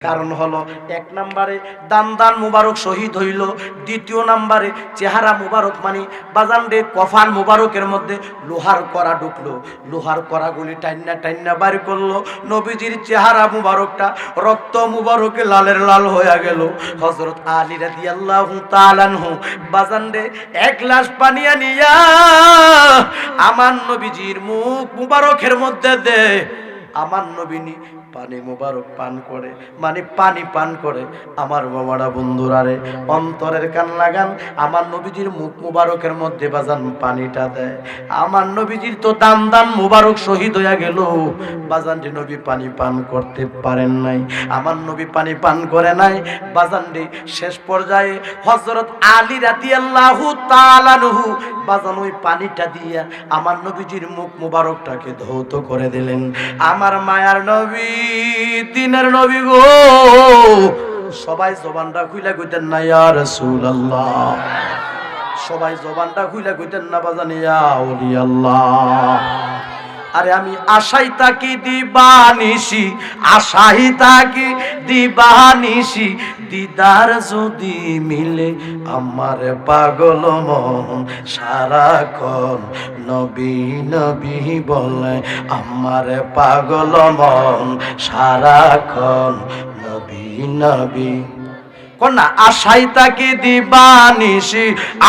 কারণ হলো এক নম্বরে দান মুবারক শহীদ হইল, দ্বিতীয় নম্বরে চেহারা মুবারক মানে বাজানডে কফান মুবারকের মধ্যে লোহার কড়া ঢুকলো, লোহার কড়াগুলি টাইন্না টাইন্না বার করলো, নবীজির চেহারা মুবারকটা রক্ত মুবারকে লালের লাল হয়ে গেল। হযরত আলী রাদিয়াল্লাহু তাআলা আনহু বাজানডে এক গ্লাস পানি আনিয়া আমার নবীজির মুখ মুবারকের মধ্যে দে, আমার নবীনি পানি মুবারক পান করে, মানে পানি পান করে। আমার বাবারা বন্ধুরা রে, অন্তরের কান লাগান, আমার নবীজির মুখ মুবারকের মধ্যে বাজান পানিটা দেয়। আমার নবীজির তো দান মুবারক শহীদ হইয়া গেল, বাজান যে নবী পানি পান করতে পারেন নাই, আমার নবী পানি পান করে নাই। বাজান রে শেষ পর্যায়ে হযরত আলী রাদিয়াল্লাহু তাআলা আনহু বাজান ওই পানিটা দিয়া আমার নবীজির মুখ মুবারকটাকে ধৌত করে দিলেন। আমার মায়ার নবী, দিনের নবী গো, সবাই জবানটা খুইলা কইতেন না ইয়া রাসূলুল্লাহ, সবাই জবানটা খুইলা কইতেন না বাজান ইয়া ওলি আল্লাহ। আরে আমি আশাই তাকি দিবানিশি, আশাই তাকি দিবানিশি, দিদার যদি মিলে আমার পাগল মন সারাক্ষণ নবী নবী বলে, আমার পাগল মন সারাক্ষণ নবী নবী। কন্যা আশাই তাকি দিবানিশি,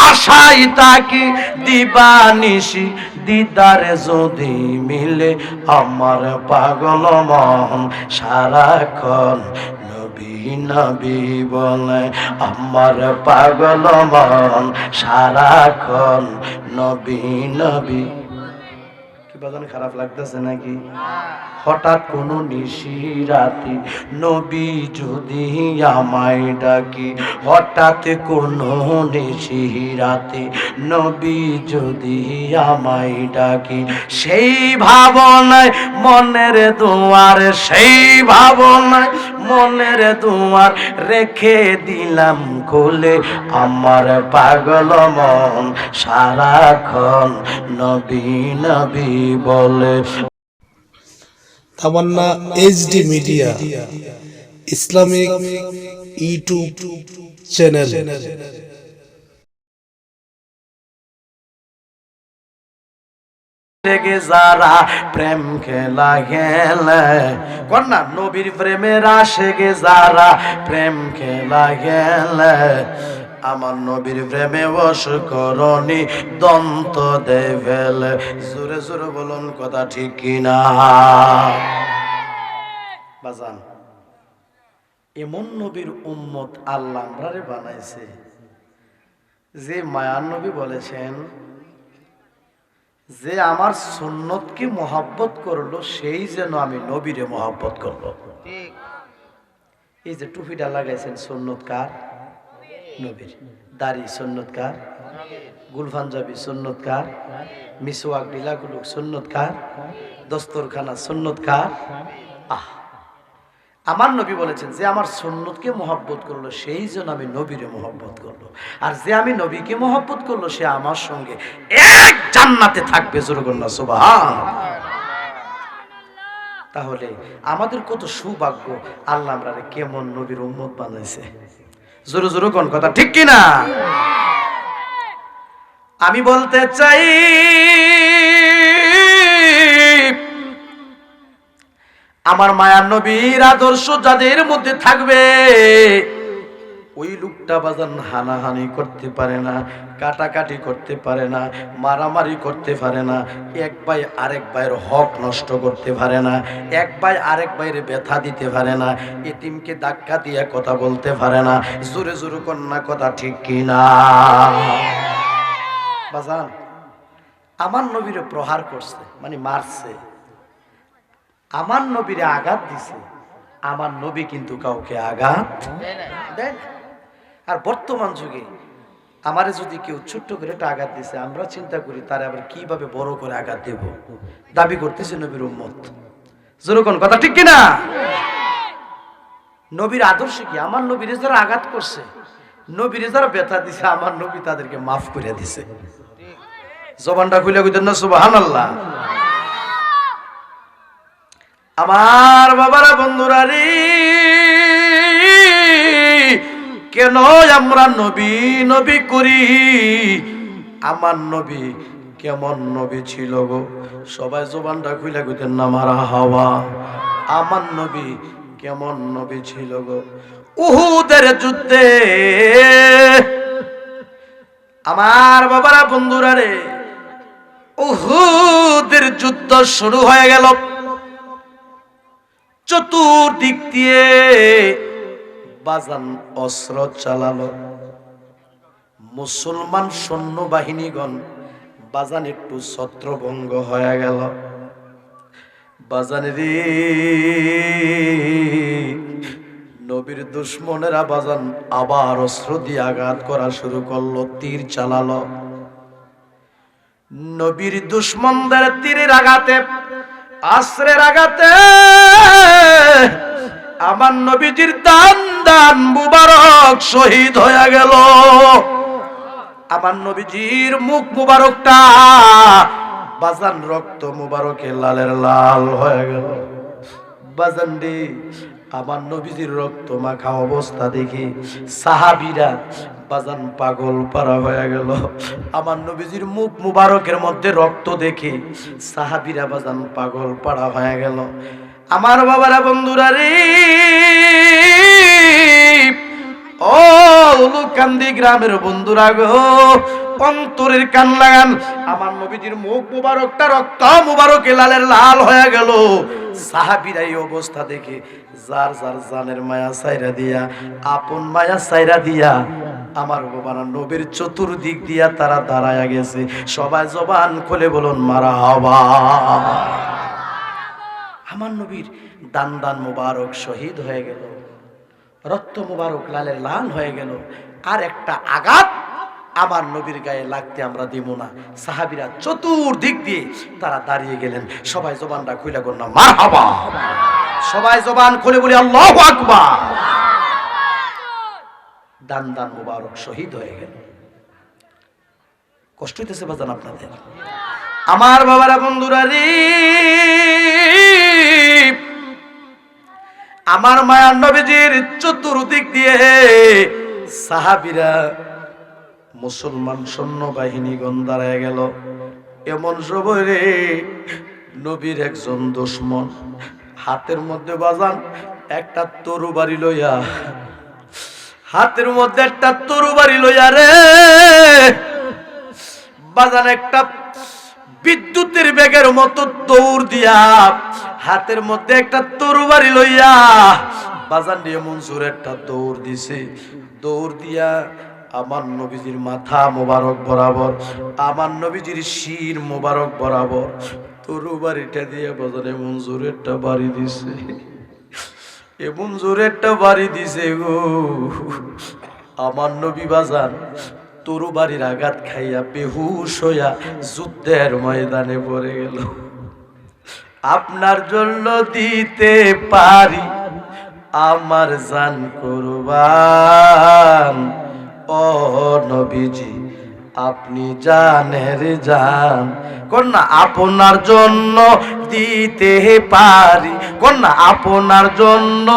আশাই তাকি দিবানিশি, দিদারে যদি মিলে আমার পাগল মন সারাক্ষণ নবী নবী বলে, আমার পাগল মন সারাক্ষণ নবী নবী। কি বাজান খারাপ লাগতেছে নাকি? হঠাৎ কোনো নিশিরাতে নবী যদি আমায় ডাকি, হঠাৎ কোনো নিশিরাতে নবী যদি আমায় ডাকি, সেই ভাবনায় মনের দুয়ার, সেই ভাবনায় মনের দুয়ার রেখে দিলাম খুলে, আমার পাগল মন সারাক্ষণ নবী নবী বলে। Tamanna HD media Islamic YouTube channel. যারা প্রেম খেলা গেলে, কন্যা নবীর প্রেমের আশেকে যারা প্রেম খেলা গেলে, আমার নবীর প্রেমে বশ করনি দন্ত দে ফেলে। জোরে জোরে বলুন কথা ঠিক কিনা বাজান? এমন নবীর উম্মত আল্লাহ আমরারে বানাইছে যে মায়ার নবী বলেছেন যে আমার সুন্নতকে মহব্বত করলো সেই যেন আমি নবীরে মহব্বত করলো। এই যে টুপিটা লাগাইছেন সুন্নত কার? নবীর। দাড়ি সুন্নত কার? গুলফাঞ্জাবি সুন্নত কার? মিসওয়াক ঢিলাগুলো সুন্নত কার? দস্তরখানা সুন্নত কার? আমার নবী বলেছেন যে আমার সুন্নতকে মহব্বত করলো সেই জন্য আমি নবীরে মহব্বত করলো, আর যে আমি নবীকে মহব্বত করলো সে আমার সঙ্গে এক জান্নাতে থাকবে। জোরে বলুন না সুবহানাল্লাহ। তাহলে আমাদের কত সৌভাগ্য, আল্লাহ আমরারে কেমন নবীর উম্মত বানাইছে। জোরে জোরে কোন কথা ঠিক কিনা? আমি বলতে চাই আমার মায়ার নবীর আদর্শ যাদের মধ্যে থাকবে, ওই লোকটা বাজান হানাহানি করতে পারে না, কাটাকাটি করতে পারে না, মারামারি করতে পারে না, এক ভাই আরেক ভাইয়ের হক নষ্ট করতে পারে না, এক ভাই আরেক ভাইয়ের ব্যথা দিতে পারে না, এতিমকে ধাক্কা দিয়ে কথা বলতে পারে না। জোরে জোরে কন্যা কথা ঠিক কিনা বাজান? আমার নবীরে প্রহার করছে মানে মারছে, আমার নবীরে আঘাত দিছে, আমার নবী কিন্তু কাউকে আঘাত দেয় না। আর বর্তমান যুগে আমারে যদি কেউ ছোট্ট করে একটা আঘাত দিছে, আমরা চিন্তা করি তারে আবার কিভাবে বড় করে আঘাত দেব, দাবি করতেছে নবীর উম্মত। যেরকম কথা ঠিক কিনা? নবীর আদর্শ কি? আমার নবীরে যারা আঘাত করছে, নবীরে যারা ব্যথা দিছে, আমার নবী তাদেরকে মাফ করে দিছে। জবানটা খুলে কইতেন না সুবহানাল্লাহ। আমার বাবারা বন্ধুরা রে, কেন আমরা নবী নবী করি? আমার নবী কেমন নবী ছিল গো? সবাই জবানটা খুলে কইতেন না মারহাবা। আমার নবী কেমন নবী ছিল গো? উহুদের যুদ্ধে আমার বাবারা বন্ধুরা রে, উহুদের যুদ্ধ শুরু হয়ে গেল। চতুর্দিক দিয়ে বাজান অস্ত্র চালালো। মুসলমান সৈন্যবাহিনীগণ বাজান একটু ছত্রভঙ্গ হয়ে গেল। বাজান রে, নবীর দুশ্মনেরা বাজান আবার অস্ত্র দিয়ে আঘাত করা শুরু করলো, তীর চালালো। নবীর দুশ্মনদের তীরের আঘাতে, অস্ত্রের আঘাতে আমার নবীজির দান দান মুবারক শহীদ হয়ে গেল। আমার নবীজির মুখ মুবারকটা বাজান রক্ত মুবারকে লালের লাল হয়ে গেল। বাজান রে, আমার নবীজির রক্ত মাখা অবস্থা দেখি সাহাবীরা বাজান পাগল পারা হয়ে গেল। আমার নবীজির মুখ মুবারকের মধ্যে রক্ত দেখে সাহাবীরা বাজান পাগল পাড়া হয়ে গেল। আমার বাবারা বন্ধুরা রে, ও লুকান্দি গ্রামের বন্ধুরা গো, অন্তরের কান লাগান। আমার নবীজির মুখ মুবারকটা রক্ত মুবারকে লালের লাল হয়ে গেল। সাহাবীরা এই অবস্থা দেখে যার যার জানের মায়া সাইরা দিয়া, আপন মায়া সাইরা দিয়া আমার বাবারা নবীর চতুর্দিক দিয়া তারা দাঁড়ায়া গেছে। সবাই জবান খুলে বলুন মারহাবা। আমার নবীর দান দান মুবারক শহীদ হয়ে গেল, রক্ত মুবারক লালের লাল হয়ে গেল। আর একটা আঘাত আমার নবীর গায়ে লাগতে আমরা দিব না। সাহাবীরা চতুর্দিক দিয়ে তারা দাঁড়িয়ে গেলেন। সবাই জবানটা খুলে বলুন না মারহাবা। সবাই জবান খুলে বলি আল্লাহু আকবার। দান দান মুবারক শহীদ হয়ে গেল। কষ্ট হইতেছে বাজান আপনাদের? আমার বাবারা বন্ধুরা রে, আমার মায়ার নবীজির চতুর্দিক দিয়ে সাহাবীরা মুসলমান সৈন্যবাহিনীগণ দাঁড়ায় গেল। এমন সময় রে, নবীর একজন দুশমন হাতের মধ্যে বাজান একটা তরবারি লইয়া, হাতের মধ্যে একটা তরবারি লইয়া রে বাজান একটা বিদ্যুতের বেগের মতো দৌড় দিয়া, হাতের মধ্যে একটা তরবারি লইয়া বাজান দিয়ে মনসুর একটা দৌড় দিছে। দৌড় দিয়া আমার নবীজির মাথা মোবারক বরাবর, আমার নবীজির শির মোবারক বরাবর তরবারিটা দিয়ে বাজানে মনসুরেরটা বাড়ি দিছে। এমন জোরেরটা বাড়ি দিছে গো, আমার নবী বাজান তরবারির আঘাত খাইয়া বেহুশ হইয়া যুদ্ধের ময়দানে পড়ে গেল। আপনার জন্য দিতে পারি আমার জান কুরবান, ও নবীজি আপনি জানের জান। কন্যা আপনার জন্য দিতে পারি, কন্যা আপনার জন্য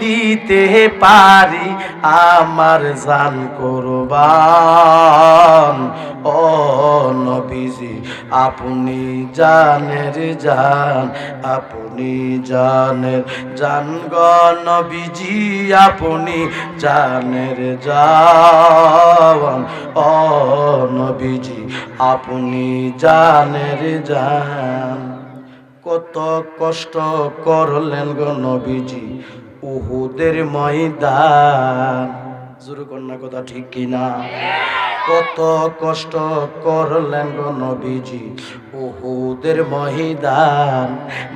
দিতে পারি আমার জান কুরবান, ও নবীজি আপনি জানের জান, আপনি জানের জান গো নবীজি আপনি জানের জান, ও নবীজি আপনি জানের জান। কত কষ্ট করলেন গো নবীজি উহুদের ময়দান। জোরে কন্যা কথা ঠিক কিনা? কত কষ্ট করলেন গো নবীজি উহুদের ময়দান।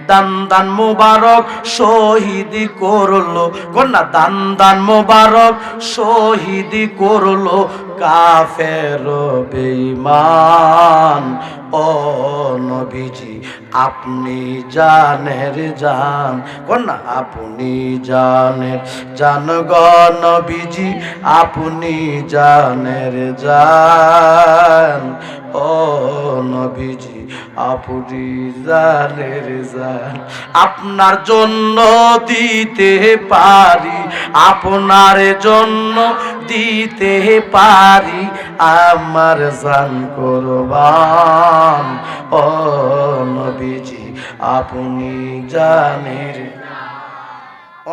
দান দান মুবারক শহীদ করলো, কন্যা দান দান মুবারক শহীদ করলো কাফের বেঈমান, ও নবীজি আপনি জানের জান, কন্যা আপনি জানের জান গো নবীজি আপনি জানের জান, ও নবীজি আপনি জানের জান, আপনার জন্য দিতে পারি, আপনার জন্য দিতে পারি আমার জান কুরবান। ও নবীজি আপনি জানের।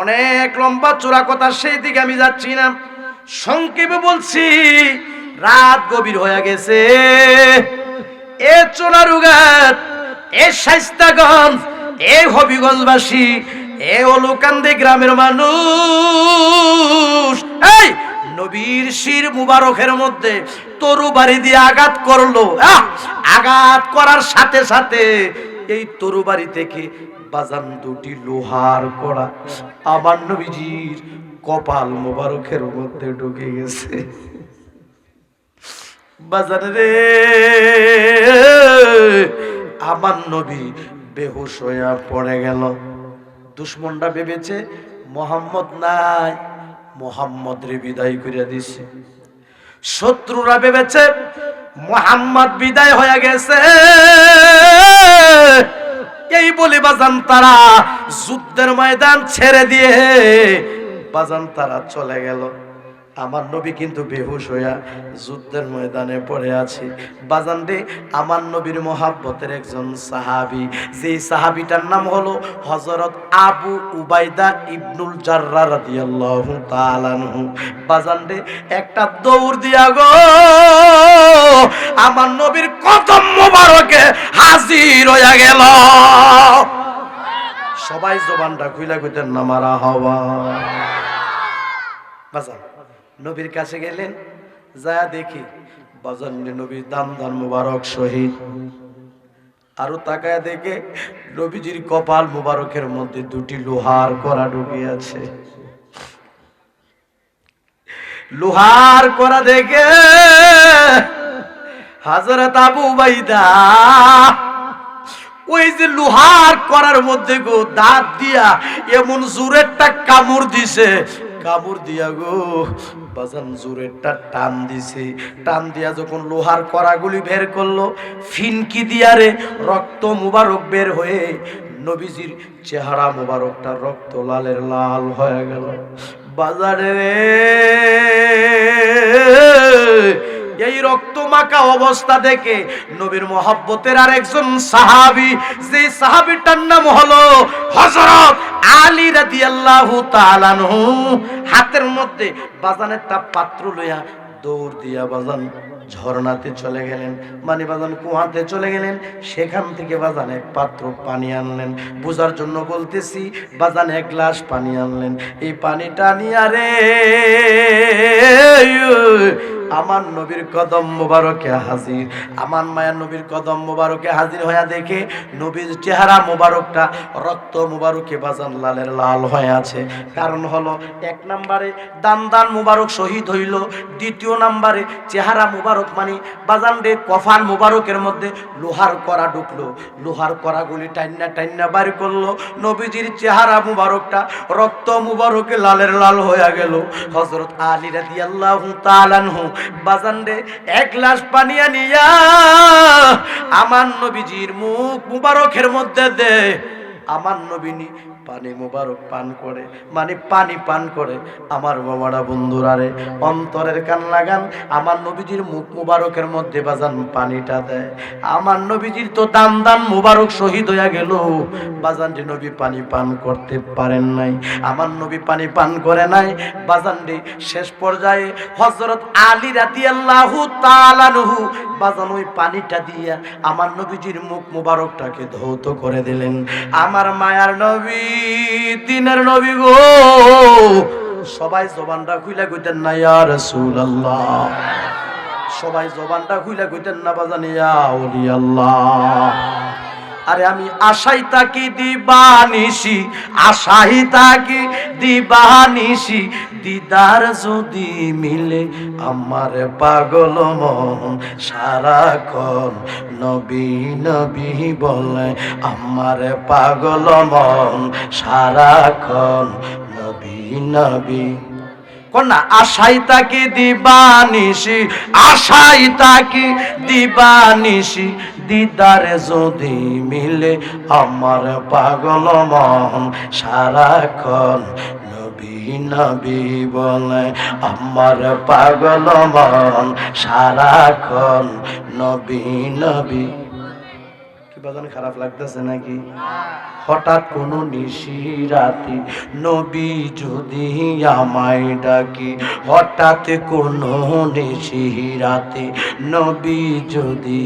অনেক লম্বা চূড়া কথা, সেই দিকে আমি যাচ্ছি না, সংক্ষেপে বলছি। রাত গভীর হয়ে গেছে। এ চোনারুঘাট, এ শাইস্তাগঞ্জ, এ হবিগঞ্জবাসী, এ অলুকান্দি গ্রামের মানুষ এই নবীর শির মুবারকের মধ্যে তরু বাড়ি দিয়ে আঘাত করলো। আঘাত করার সাথে সাথে এই তরু বাড়ি থেকে বাজান দুটি লোহার কড়া আমার নবীজির কপাল মুবারকের মধ্যে ঢুকে গেছে। বাজান রে, আমার নবী বেহুশ হইয়া পড়ে গেল। দুশ্মনরা ভেবেছে মোহাম্মদ নাই, মোহাম্মদ রে বিদায় করে দিছে। শত্রুরা ভেবেছে মোহাম্মদ বিদায় হয়ে গেছে। এই বলে বাজান তারা যুদ্ধের ময়দান ছেড়ে দিয়ে বাজান তারা চলে গেল। আমার নবী কিন্তু বেহুশ হইয়া যুদ্ধের ময়দানে পড়ে আছে। বাজান রে, আমার নবীর মহাব্বতের একজন সাহাবী, যেই সাহাবীটার নাম হলো হযরত আবু উবাইদা ইবনুল জাররাহ রাদিয়াল্লাহু তাআলা আনহু। বাজান রে, একটা দৌড় দিয়া গো আমার নবীর কদম মোবারকে হাজির হইয়া গেল। সবাই জবানটা খুইলা কইতেন না মারহাবা। বাজান নবীর কাছে গেলেন, যা দেখি বাজান নবীর দান দান মুবারক শহীদ। আরো তাকায় দেখে নবীজির কপাল মুবারকের মধ্যে দুটি লোহার কড়া ঢুকে আছে। লোহার কড়া দেখে হযরত আবু উবাইদা ওই যে লোহার কড়ার মধ্যে গো দাঁত দিয়া এমন জোরেরটা কামড় দিছে, কামড় দিয়া গো বাজান জোরেরটা টান দিছে। টান দিয়া যখন লোহার কড়াগুলি বের করলো, ফিনকি দিয়া রে রক্ত মুবারক বের হয়ে নবীজির চেহারা মুবারকটা রক্ত লালের লাল হয়ে গেল। বাজারে রে, এই রক্ত মাখা অবস্থা দেখে নবীর মহব্বতের আরেকজন সাহাবী, যে সাহাবীটার নাম হলো হযরত আলী রাদিয়াল্লাহু তাআলা আনহু, হাতের মধ্যে বাজানের একটা পাত্র লইয়া দৌড় দিয়া বাজান ঝর্ণাতে চলে গেলেন, মানে বাজান কুয়াতে চলে গেলেন। সেখান থেকে বাজান এক পাত্র পানি আনলেন। বোঝার জন্য বলতেছি, বাজান এক গ্লাস পানি আনলেন। এই পানিটা নিয়ে রে আমার নবীর কদম মোবারকে হাজির, আমার মায়ের নবীর কদম মোবারকে হাজির হইয়া দেখে নবীর চেহারা মোবারকটা রক্ত মোবারকে বাজান লালের লাল হয়ে আছে। কারণ হলো, এক নম্বরে দান দান মুবারক শহীদ হইল, দ্বিতীয় নম্বরে চেহারা মুবারক মানে বাজান রে কফান মুবারকের মধ্যে লোহার কড়া ঢুকলো। লোহার কড়াগুলি টাইন্না টাইন্না বাড়ি করলো। নবীজির চেহারা মুবারকটা রক্ত মুবারকে লালের লাল হয়ে গেল। হযরত আলী রাদিয়াল্লাহু তাআলা আনহু বাজান রে এক গ্লাস পানি আনিয়া আমার নবীজির মুখ মুবারকের মধ্যে দে। আমার নবী পানি মুবারক পান করে, মানে পানি পান করে। আমার বাবারা বন্ধুরা রে, অন্তরের কান লাগান, আমার নবীজির মুখ মুবারকের মধ্যে বাজান পানিটা দেয়। আমার নবীজির তো দান দান মুবারক শহীদ হইয়া গেল। বাজান রে নবী পানি পান করতে পারেন নাই, আমার নবী পানি পান করে নাই। বাজান রে শেষ পর্যায়ে হযরত আলী রাদিয়াল্লাহু তাআলা আনহু বাজান ওই পানিটা দিয়া আমার নবীজির মুখ মুবারকটাকে ধৌত করে দিলেন। আমার মায়ার নবী, দিনের নবী গো, সবাই জবানটা খুইলা কইতেন না ইয়া রাসূলুল্লাহ, সবাই জবানটা খুইলা কইতেন না বাজান ইয়া ওলি আল্লাহ। আরে আমি আশাই তাকি দিবানিশি, আশাই তাকি দিবানিশি, দিদার যদি মিলে আমার পাগল মন সারাক্ষণ নবী নবী বলে। আমার পাগল মন সারাক্ষণ নবী নবী। কন্যা আশাই তাকি দিবানিশি, আশাই তাকি দিবানিশি, দিদারে যদি মিলে আমার পাগল মন সারাক্ষণ নবী নবী বলে, আমার পাগল মন সারাক্ষণ নবী নবী। কি বাজান খারাপ লাগতেছে নাকি? হঠাৎ কোনো নিশিরাতে নবী যদি আমায় ডাকি, হঠাৎ কোনো নিশিরাতে নবী যদি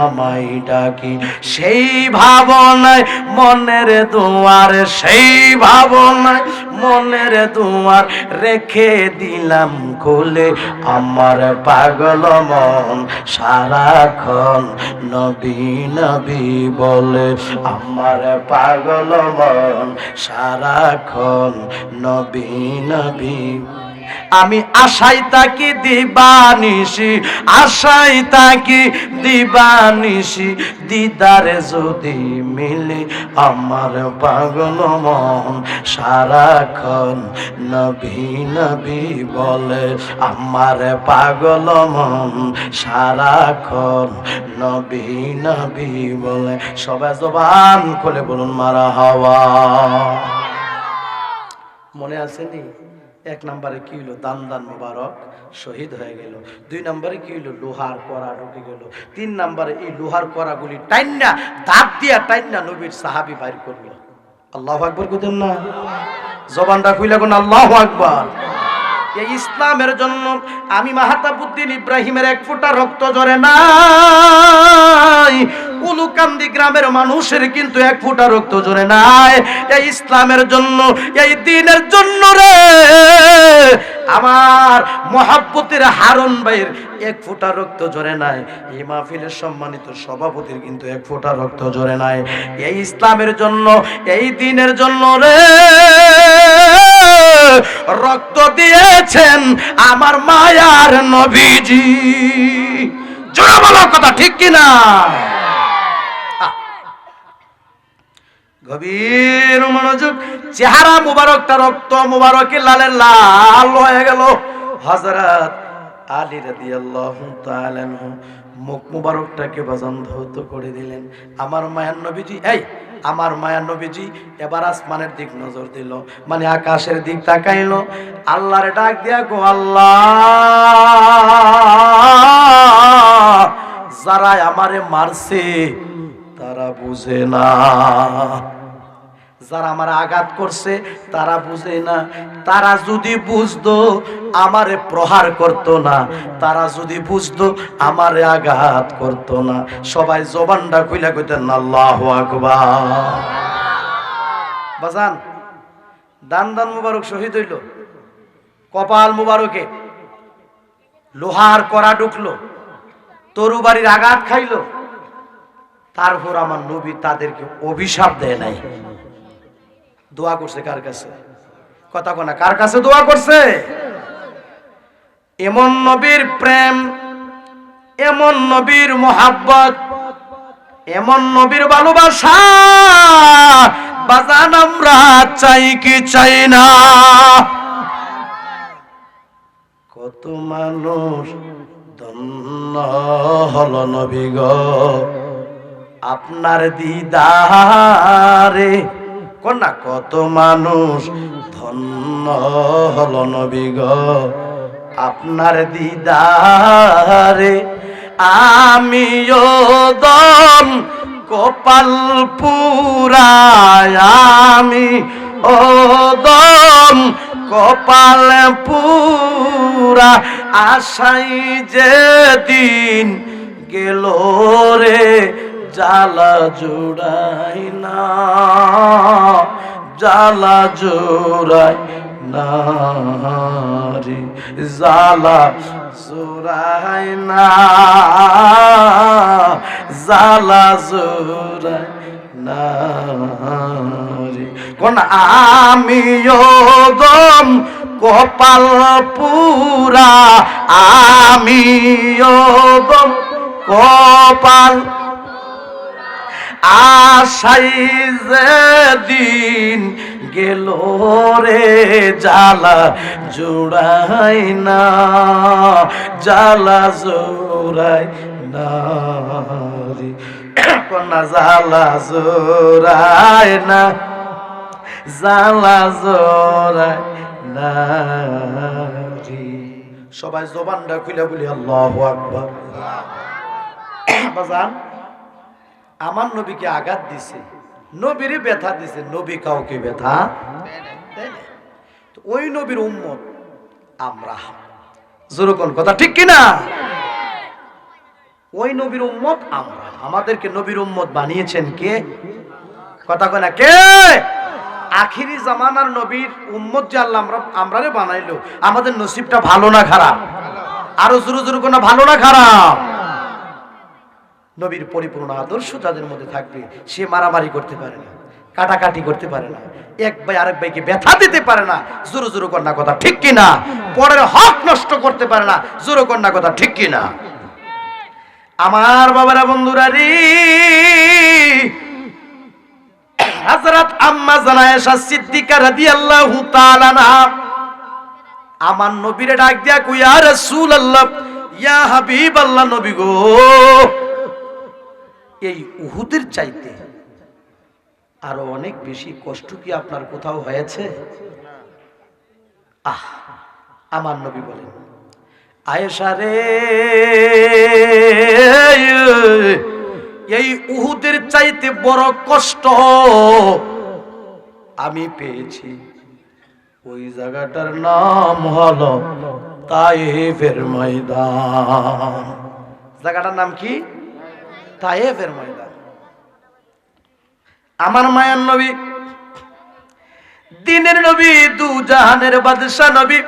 আমায় ডাকি, সেই ভাবনায় মনের দুয়ার, সেই ভাবনায় মনের দুয়ার রেখে দিলাম খুলে, আমার পাগল মন সারাক্ষণ নবী নবী বলে, আমার পাগল মন সারাক্ষণ নবী নবী। আমি আশাই তাকি দিবানিশি, আশাই তাকি দিবানিশি, দিদারে যদি মিলে আমার পাগল মন সারাক্ষণ নবী নবী বলে, আমার পাগল মন সারাক্ষণ নবী নবী বলে। সবাই জবান খুলে বলুন মারহাবা। মনে আছে নি? এক নম্বরে কি হইলো? দান্দান মুবারক শহীদ হয়ে গেল। দুই নম্বরে কি হইলো? লোহার কড়া ঢুকে গেল। তিন নম্বরে এই লোহার কড়াগুলি টাইন্না, দাঁত দিয়া টাইন্না নবীর সাহাবী বাইর করলো। আল্লাহু আকবার কইতেন না? জবানটা খুইলা কোন আল্লাহু আকবার। এই ইসলামের জন্য আমি মাহতাবউদ্দিন ইব্রাহিমের এক ফোঁটা রক্ত ঝরে নাই, উলুকান্দি গ্রামের মানুষের কিন্তু এক ফোঁটা রক্ত ঝরে নাই। এই ইসলামের জন্য, এই দ্বীনের জন্য রে আমার মহাব্বতের হারুন ভাইয়ের এক ফোঁটা রক্ত ঝরে নাই। এই মাহফিলের সম্মানিত সভাপতির কিন্তু এক ফোঁটা রক্ত ঝরে নাই। এই ইসলামের জন্য, এই দ্বীনের জন্য রে রক্ত দিয়েছেন আমার মায়ার নবীজি। জোরে বলো কথা ঠিক কিনা? গভীর মনোযোগ। চেহারা মুবারকটা রক্ত মুবারকে লালে লাল হয়ে গেল। হযরত আলী রাদিয়াল্লাহু তাআলা আনহু মুখ মুবারকটাকে বাজান ধৌত করে দিলেন। আমার মায়ার নবীজি, এই আমার মায়ার নবীজি এবার আসমানের দিক নজর দিল, মানে আকাশের দিক তাকাইলো। আল্লাহর ডাক দিয়া গো আল্লাহ, যারা আমারে মারছে তারা বুঝে না, যারা আমার আঘাত করছে তারা বুঝে না। তারা যদি বুঝতো আমারে প্রহার করতো না, তারা যদি বুঝতো আমারে আঘাত করতো না। সবাই জবানটা খুইলা কইতেন আল্লাহু আকবার। বাজান দান্দান মুবারক শহীদ হইল, কপাল মুবারকে লোহার কড়া ঢুকলো, তরুবারির আঘাত খাইলো। তারপর আমার নবী তাদেরকে অভিশাপ দেয় নাই, দোয়া করছে কার কাছে? কথা কোনা, কার কাছে দোয়া করছে? এমন নবীর প্রেম, এমন নবীর মোহাব্বত, এমন নবীর ভালোবাসা বাজান আমরা চাই কি চাই না? কত মানুষ ধন্য হলো নবী গো আপনার দিদারে। কন্যা কত মানুষ ধন্য হলো নবী গো আপনার দিদারে। আমিও দম কপাল পুরায়, আমি ও দম কপাল পুরা, আশাই যেদিন গেল রে জ্বালা জোড়াই না, জ্বালা জোড়াই না রে, জ্বালা জোড়াই না, জ্বালা জোড়াই না রে। কোন আমিও দম কপাল পুরা, আমিও দম কপাল, আশাই যে দিন গেল রে জ্বালা জুড়াই না, জ্বালা জোড়াই না রে কন্যা, জ্বালা জোড়াই না, জ্বালা জোড়াই না রে। সবাই জবানটা খুলে বলি আল্লাহু আকবার। বাজান, আমার নবীকে আঘাত দিছে, নবীরে ব্যথা দিছে, নবী কাউকে ব্যথা দেয় না। তো ওই নবীর উম্মত আমরা, যেরকম কথা ঠিক কিনা? ওই নবীর উম্মত আমরা। আমাদেরকে নবীর উম্মত বানিয়েছেন কে? কথা কয় না কে? আখিরি জামানার নবীর উম্মত যে আল্লাহ আমরারে বানাইলো, আমাদের নসিবটা ভালো না খারাপ? আরো জোরে জোরে কোন ভালো না খারাপ? নবীর পরিপূর্ণ আদর্শ যাদের মধ্যে থাকবে, সে মারামারি করতে পারে না, কাটাকাটি করতে পারে না, এক ভাই আরেক ভাইকে ব্যথা দিতে পারে না, জোরে জোরে কন্যা কথা ঠিক কিনা? পরের হক নষ্ট করতে পারে না, জোরে কন্যা কথা ঠিক কিনা? আমার বাবারা, বন্ধুরা রে, হযরত আম্মা জানা আয়েশা সিদ্দিকা রাদিয়াল্লাহু তাআলা আনহা আমার নবীরে ডাক দিয়া কই, ইয়া রাসূলুল্লাহ, ইয়া হাবিবাল্লাহ, নবী গো, এই উহুদের চাইতে আরো অনেক বেশি কষ্ট কি আপনার কোথাও হয়েছে? আমার নবী বলেন, আয়েশা রে, এই উহুদের চাইতে বড় কষ্ট আমি পেয়েছি। ওই জায়গাটার নাম হলো তায়েফের ময়দান। জায়গাটার নাম কি? তায়েফের ময়দান। আমার মায়ার নবী, দিনের নবী, দু জাহানের বাদশা নবী,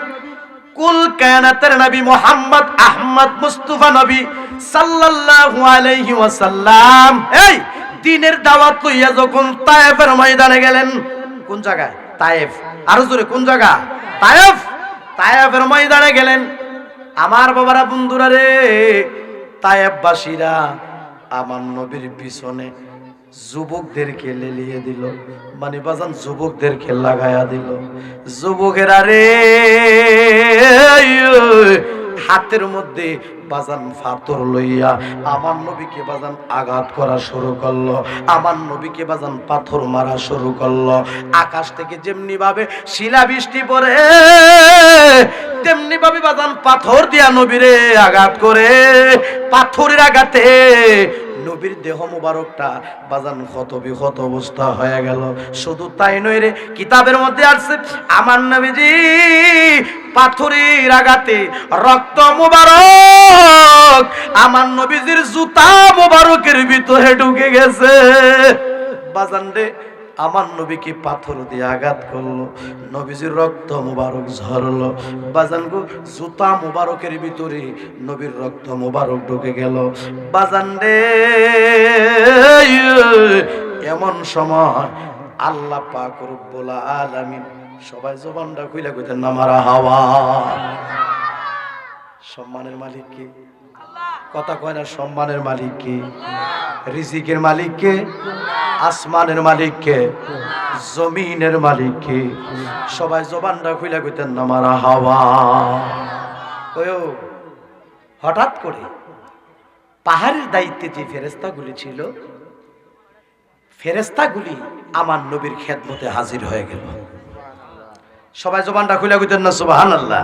কুল কায়নাতের নবী মুহাম্মদ আহমদ মুস্তাফা নবী সাল্লাল্লাহু আলাইহি ওয়াসাল্লাম এই দ্বীনের দাওয়াত লইয়া যখন তায়েফের ময়দানে গেলেন। কোন জায়গায়? তায়েফ। আরো জোরে, কোন জায়গা? তায়েফ। তায়েফের ময়দানে গেলেন। আমার বাবারা, বন্ধুরা রে, তায়েফবাসীরা আমার নবীর পিছনে যুবকদেরকে লেলিয়ে দিল, মানে বাজান যুবকদেরকে লাগায়া দিল। যুবকেরা রে, হাতের মধ্যে বাজান পাথর লইয়া আমার নবীকে বাজান আঘাত করা শুরু করলো, আমার নবীকে বাজান পাথর মারা শুরু করলো। আকাশ থেকে যেমনি ভাবে শিলা বৃষ্টি পড়ে, তেমনি ভাবে বাজান পাথর দিয়া নবীরে আঘাত করে। পাথরের আঘাতে নবীর দেহ মুবারকটা বাজান ক্ষত বিক্ষত অবস্থা হয়ে গেল। শুধু তাই নয় রে, কিতাবের মধ্যে আছে আমার নবীজি পাথরের আঘাতে রক্ত মুবারক আমার নবীজির জুতা মুবারকের ভিতরে ঢুকে গেছে। বাজান রে, আমার নবীকে পাথর দিয়ে আঘাত করলো, নবীজির রক্ত মুবারক ঝরলো। বাজান গো, জুতা মুবারকের ভিতরে নবীর রক্ত মুবারক ঢুকে গেল। বাজান রে, এমন সময় আল্লাহ পাক রব্বুল আলামিন, সবাই জবানটা খুইলা কইতেন না মারা হাওয়া। সম্মানের মালিক কে? কথা কয় না, সম্মানের মালিক কে? রিজিকের মালিক কে? আসমানের মালিক কে? জমিনের মালিক কে? সবাই জবানটা খুইলা কইতেন না মারা হাওয়া। কয়ো হঠাৎ করে পাহাড়ের দায়িত্বে যে ফেরেশতাগুলি ছিল, ফেরেশতাগুলি আমার নবীর খেদমতে হাজির হয়ে গেল। সবাই জবানটা খুইলা কইতেন না সুবহানাল্লাহ।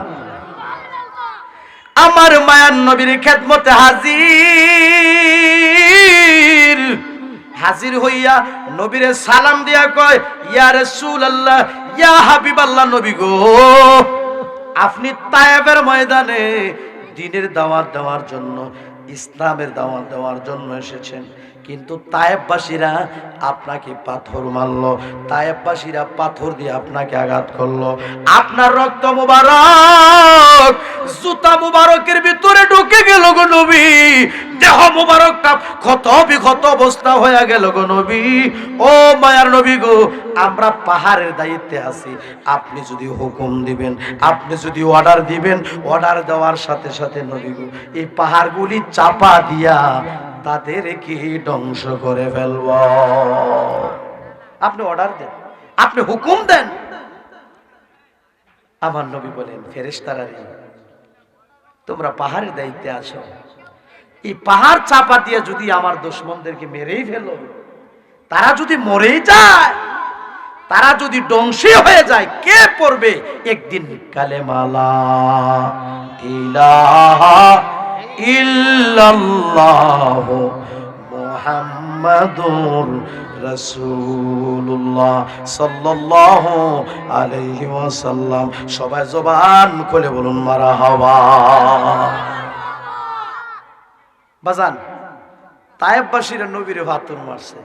আমার মায়ার নবীর খেদমতে হাজির। হাজির হইয়া নবীরে সালাম দিয়া কয়, ইয়া রাসূলুল্লাহ, ইয়া হাবিবাল্লাহ, নবী গো, আপনি তায়েফের ময়দানে দ্বীনের দাওয়াত দেওয়ার জন্য, ইসলামের দাওয়াত দেওয়ার জন্য এসেছেন, কিন্তু তায়েফবাসীরা আপনাকে পাথর মারলো, তায়েফবাসীরা পাথর দিয়ে আপনাকে আঘাত করলো। আপনার রক্ত মুবারক জুতা মুবারকের ভিতরে ঢুকে গেল গো নবী, দেহ মুবারকটা ক্ষত বিক্ষত অবস্থা হয়ে গেল গো নবী। ও মায়ার নবী গো, আমরা পাহাড়ের দায়িত্বে আছি, আপনি যদি হুকুম দিবেন, আপনি যদি অর্ডার দিবেন, অর্ডার দেওয়ার সাথে সাথে নবী গো, এই পাহাড়গুলি চাপা দিয়া তাদেরকে ধ্বংস করে ফেলব। আপনি অর্ডার দেন, আপনি হুকুম দেন। আমার নবী বলেন, ফেরেশতারা রে, তোমরা পাহাড়ের দায়িত্বে আছো, এই পাহাড় চাপা দিয়ে যদি আমার দুশমনদেরকে মেরেই ফেলো, তারা যদি মরেই যায়, তারা যদি ধ্বংসী হয়ে যায়, কে পড়বে একদিন কালেমা লা ইলাহা ইল্লাল্লাহ মুহাম্মাদুর রাসূলুল্লাহ সাল্লাল্লাহু আলাইহি ওয়াসাল্লাম। সবাই জবান খুলে বলুন মারহাবা। বাজান, তায়েববাসীরা নবীরে ফাতর মারছে,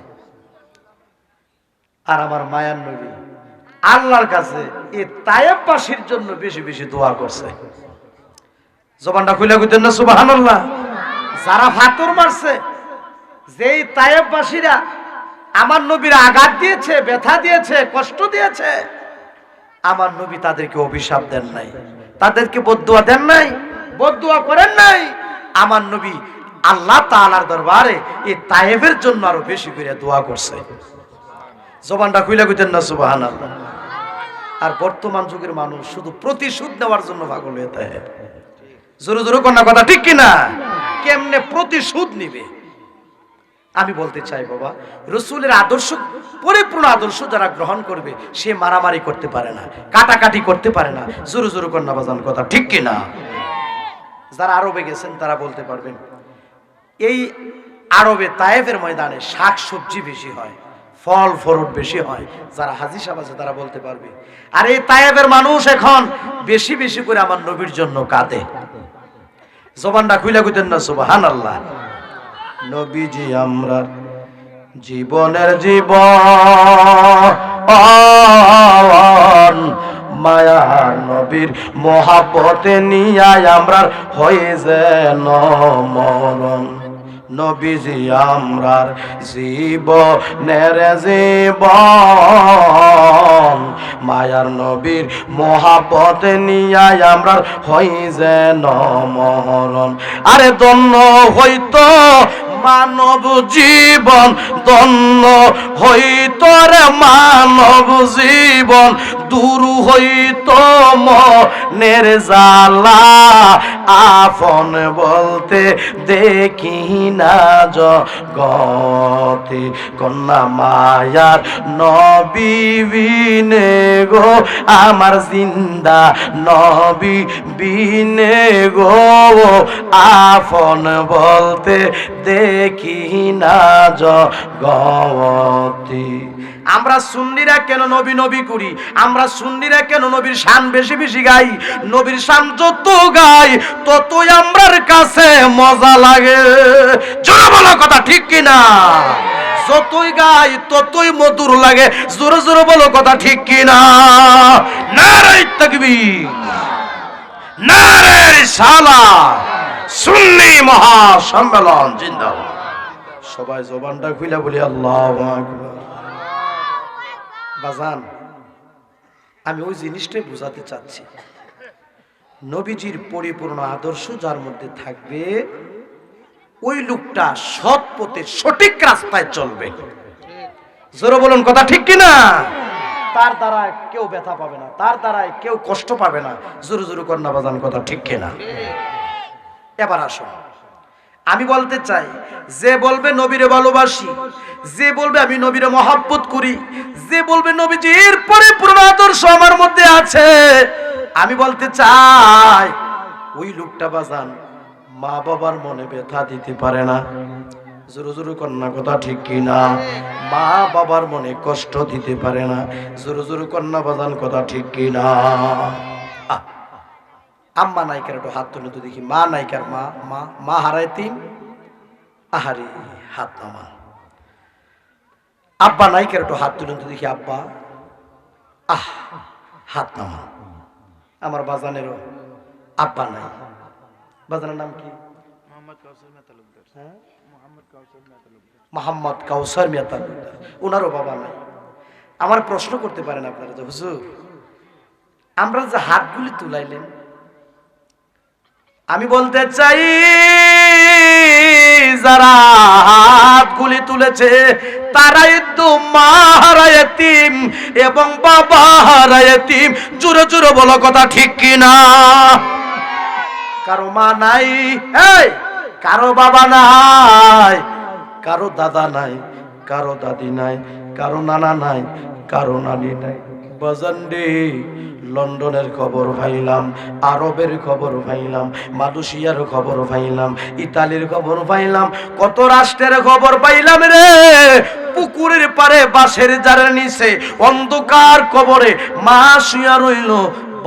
আর আমার মায়ার নবী আল্লাহর কাছে এই তায়েববাসীর জন্য বেশি বেশি দোয়া করছে। জবানটা খুলে কইতেন না সুবহানাল্লাহ। যারা ফাতর মারছে, যেই তায়েববাসীরা আমার নবীর আঘাত দিয়েছে, ব্যথা দিয়েছে, কষ্ট দিয়েছে, আমার নবী তাদেরকে অভিশাপ দেন নাই, তাদেরকে বদদুয়া দেন নাই, বদদুয়া করেন নাই। আমার নবী আল্লাহ তাআলার দরবারে এই তায়েবের জন্য আরো বেশি করে দোয়া করছে। জবানটা খুলে কইতেন না সুবহানাল্লাহ। আর বর্তমান যুগের মানুষ শুধু প্রতিশোধ নেওয়ার জন্য পাগল হয়ে থাকে। জোরে জোরে কোন কথা ঠিক কিনা? কেমনে প্রতিশোধ নিবে? আমি বলতে চাই বাবা, রাসূলের আদর্শ, পরিপূর্ণ আদর্শ যারা গ্রহণ করবে, সে মারামারি করতে পারে না, কাটাকাটি করতে পারে না। জোরে জোরে কোন বাজান কথা ঠিক কিনা? যারা আরবে গেছেন তারা বলতে পারবেন, এই আরবে তায়েফের ময়দানে শাক সবজি বেশি হয়, ফল ফরুট বেশি হয়। যারা হাজী সাহেব আছে তারা বলতে পারবে। আর এই তায়েফের মানুষ এখন বেশি বেশি করে আমার নবীর জন্য কাঁদে। জবানটা খুইলা কইতেন না সুবহানাল্লাহ। নবীজি আমরা জীবনের জীবন, মায়ার নবীর মহাব্বতে নিয়া আমরা হয়ে যেন মরণ। নবীজি আমরার জীবনের জীবন, মায়ার নবীর মহাব্বত নিয়া আমরা হই যেন মরণ। আরে ধন্য হইতো মানব জীবন, ধন্য হইত রে মানব জীবন, দূর হইত মনের জ্বালা, আপন বলতে দেখি না জগতে কন্যা মায়ার নবী বিনে গো, আমার জিন্দা নবী বিনে গো, আপন বলতে দেখি না জগতে। আমরা সুন্নিরা কেন নবী নবী করি? আমরা সুন্নিরা কেন নবীর শান বেশি বেশি গাই? নবীর শান যত গাই ততই আমরার কাছে মজা লাগে। জোরে বলো কথা ঠিক কিনা? যতই গাই ততই মধুর লাগে। জোরে জোরে বলো কথা ঠিক কিনা? নারে তাকবীর, নারে রিসালাত, সুন্নি মহাসম্মেলন জিন্দাবাদ। সবাই জবানটা খুলে বলি আল্লাহু আকবার। বাজান, আমি ওই জিনিসটাই বোঝাতে চাচ্ছি, নবীজির পরিপূর্ণ আদর্শ যার মধ্যে থাকবে, ওই লোকটা সৎ পথে সঠিক রাস্তায় চলবে। জোরে বলুন কথা ঠিক কিনা? তার দ্বারা কেউ ব্যথা পাবে না, তার দ্বারা কেউ কষ্ট পাবে না। জোরে জোরে কন্যা বাজান কথা ঠিক কিনা? এবার আসো, আমি বলতে চাই, যে বলবে নবীরে ভালোবাসি, যে বলবে আমি নবীরে মহব্বত করি, যে বলবে নবীজির পরিপূর্ণ আদর্শ আমার মধ্যে আছে, আমি বলতে চাই ওই লোকটা বাজান মা বাবার মনে ব্যথা দিতে পারে না। জোরে জোরে কন্যা কথা ঠিক কিনা? মা বাবার মনে কষ্ট দিতে পারে না। জোরে জোরে কন্যা বাজান কথা ঠিক কিনা? আম্মা নায়িকার একটু হাত তুলে তো দেখি। মা নায়িকার মা, মা মা হারায় তিন, আহারে হাত নামা। আব্বা নায়িকার একটু হাত তুলে তো দেখি। আব্বা, আহ হাত নামা। আমার বাজানেরও আব্বা নাই। বাজানের নাম কি? মোহাম্মদ কাউসার মিয়া তালুকদার। ওনারও বাবা নাই। আমার প্রশ্ন করতে পারেন আপনারা যে হুজুর, আমরা যে হাতগুলি তুলাইলেন, আমি বলতে চাই যারা হাতগুলি তুলেছে তারাই তো মা হারা এতিম এবং বাবা হারা এতিম। জোরে জোরে বলো কথা ঠিক কিনা? কারো মা নাই, এই কারো বাবা নাই, কারো দাদা নাই, কারো দাদি নাই, কারো নানা নাই, কারো নানি নাই। বাজানডে লন্ডনের খবর পাইলাম, আরবের খবর পাইলাম, মালয়েশিয়ার খবর পাইলাম, ইতালির খবর পাইলাম, কত রাষ্ট্রের খবর পাইলাম রে। পুকুরের পারে বাঁশের জারের নিচে অন্ধকার কবরে মা শুয়া রইল,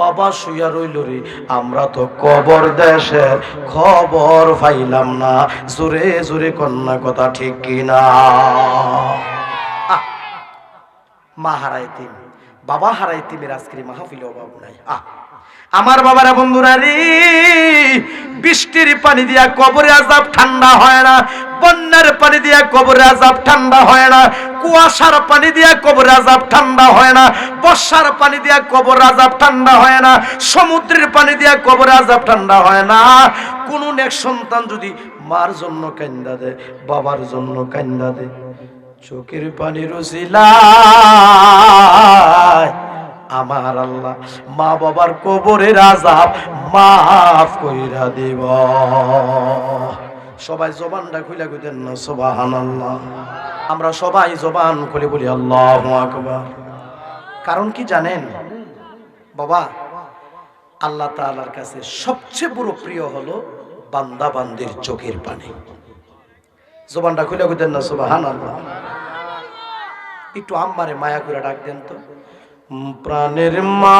বাবা শুয়া রইল রে। আমরা তো কবর দেশের খবর পাইলাম না। জোরে জোরে কন্যা কথা ঠিক কিনা? মা হারাইতিম, বাবা হারাইতিমের আজকের মাহফিলে অভাব নাই। আমার বাবারা বন্ধুরা রে, বৃষ্টির পানি দিয়া কবরে আযাব ঠান্ডা হয় না, বন্যার পানি দিয়া কবরে আযাব ঠান্ডা হয় না, কুয়াশার পানি দিয়া কবরে আযাব ঠান্ডা হয় না, বর্ষার পানি দিয়া কবর আযাব ঠান্ডা হয় না, সমুদ্রের পানি দিয়া কবরে আযাব ঠান্ডা হয় না। কোন এক সন্তান যদি মার জন্য কান্দা দেয়, বাবার জন্য কান্দা দেয়, চোখের পানির উসিলায় আমার আল্লাহ মা বাবার কবরের আযাব মাফ কইরা দিব। সবাই জবানটা খুলে কইতেন না সুবহানাল্লাহ? আমরা সবাই জবান খুলে বলি আল্লাহু আকবার। কারণ কি জানেন বাবা, আল্লাহ তাআলার কাছে সবচেয়ে বড় প্রিয় হলো বান্দা বান্দির চোখের পানি। জবানটা খুলে কইতেন না সুবহানাল্লাহ? একটু আম্মারে মায়া করে ডাক দেন তো, প্রাণের মা